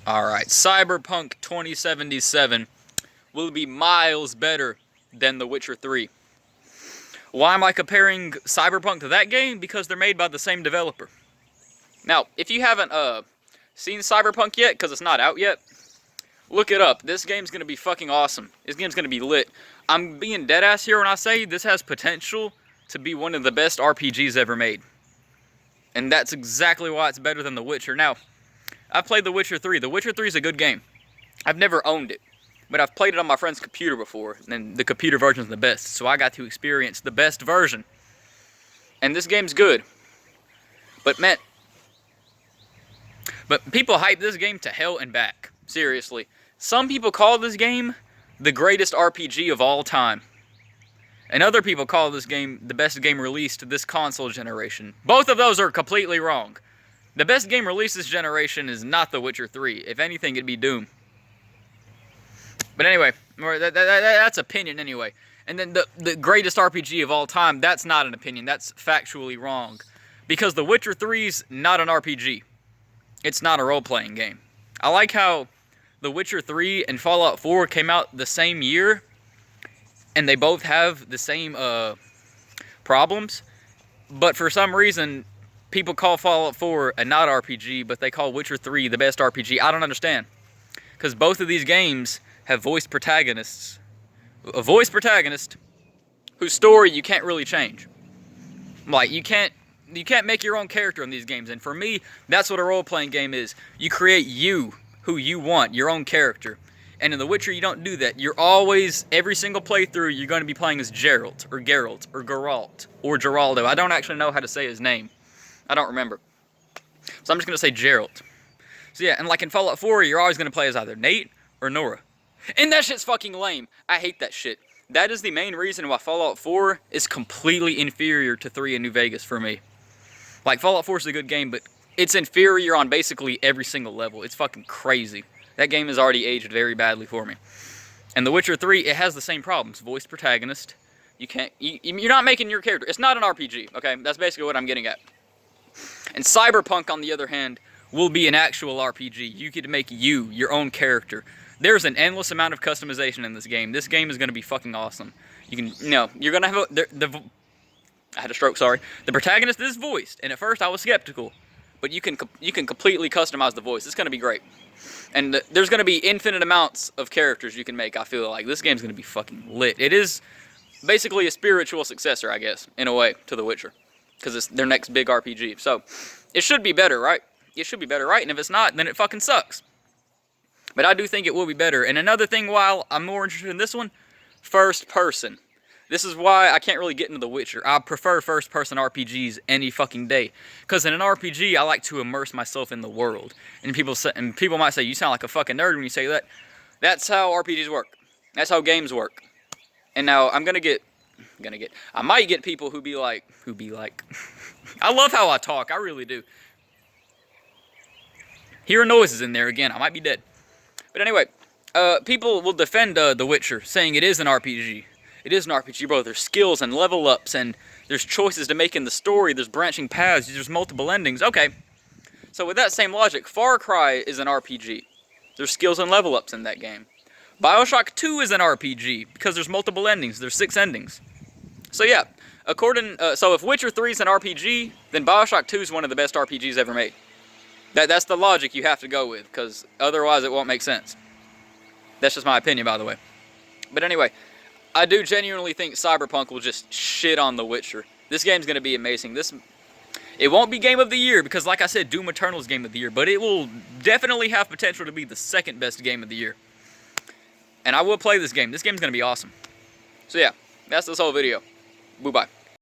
Alright, Cyberpunk 2077 will be miles better than The Witcher 3. Why am I comparing Cyberpunk to that game? Because they're made by the same developer. Now, if you haven't seen Cyberpunk yet, because it's not out yet, look it up. This game's going to be fucking awesome. This game's going to be lit. I'm being deadass here when I say this has potential to be one of the best RPGs ever made. And that's exactly why it's better than The Witcher. Now, I've played The Witcher 3. The Witcher 3 is a good game. I've never owned it, but I've played it on my friend's computer before, and the computer version is the best, so I got to experience the best version. And this game's good. But man, people hype this game to hell and back. Seriously. Some people call this game the greatest RPG of all time. And other people call this game the best game released this console generation. Both of those are completely wrong. The best game released this generation is not The Witcher 3. If anything, it'd be Doom. But anyway, that's opinion anyway. And then the greatest RPG of all time, that's not an opinion. That's factually wrong. Because The Witcher 3's not an RPG. It's not a role-playing game. I like how The Witcher 3 and Fallout 4 came out the same year, and they both have the same problems. But for some reason, people call Fallout 4 a not RPG, but they call Witcher 3 the best RPG. I don't understand. Because both of these games have voiced protagonists. A voiced protagonist whose story you can't really change. Like, you can't make your own character in these games. And for me, that's what a role-playing game is. You create you, who you want, your own character. And in The Witcher, you don't do that. You're always, every single playthrough, you're going to be playing as Geralt, or Geralt, or Geralt, or Geraldo. I don't actually know how to say his name. I don't remember. So I'm just going to say Geralt. So yeah, and like in Fallout 4, you're always going to play as either Nate or Nora. And that shit's fucking lame. I hate that shit. That is the main reason why Fallout 4 is completely inferior to 3 in New Vegas for me. Like, Fallout 4 is a good game, but it's inferior on basically every single level. It's fucking crazy. That game has already aged very badly for me. And The Witcher 3, it has the same problems. Voiced protagonist. You're not making your character. It's not an RPG, okay? That's basically what I'm getting at. And Cyberpunk, on the other hand, will be an actual RPG. You get to make you, your own character. There's an endless amount of customization in this game. This game is going to be fucking awesome. You're going to have I had a stroke, sorry. The protagonist is voiced, and at first I was skeptical. But you can completely customize the voice. It's going to be great. And there's going to be infinite amounts of characters you can make, I feel like. This game's going to be fucking lit. It is basically a spiritual successor, I guess, in a way, to The Witcher. Because it's their next big RPG. So, it should be better, right? It should be better, right? And if it's not, then it fucking sucks. But I do think it will be better. And another thing, while I'm more interested in this one, first person. This is why I can't really get into The Witcher. I prefer first-person RPGs any fucking day. Because in an RPG, I like to immerse myself in the world. And people might say, you sound like a fucking nerd when you say that. That's how RPGs work. That's how games work. And now, I might get people who be like, I love how I talk, I really do. Hearing noises in there again, I might be dead. But anyway, people will defend The Witcher, saying it is an RPG. It is an RPG, bro. There's skills and level ups, and there's choices to make in the story. There's branching paths. There's multiple endings. Okay. So with that same logic, Far Cry is an RPG. There's skills and level ups in that game. BioShock 2 is an RPG, because there's multiple endings. There's 6 endings. So yeah, so if Witcher 3 is an RPG, then BioShock 2 is one of the best RPGs ever made. That's the logic you have to go with, because otherwise it won't make sense. That's just my opinion, by the way. But anyway, I do genuinely think Cyberpunk will just shit on The Witcher. This game's going to be amazing. It won't be Game of the Year, because like I said, Doom Eternal is Game of the Year, but it will definitely have potential to be the second best Game of the Year. And I will play this game. This game's going to be awesome. So yeah, that's this whole video. Bye-bye.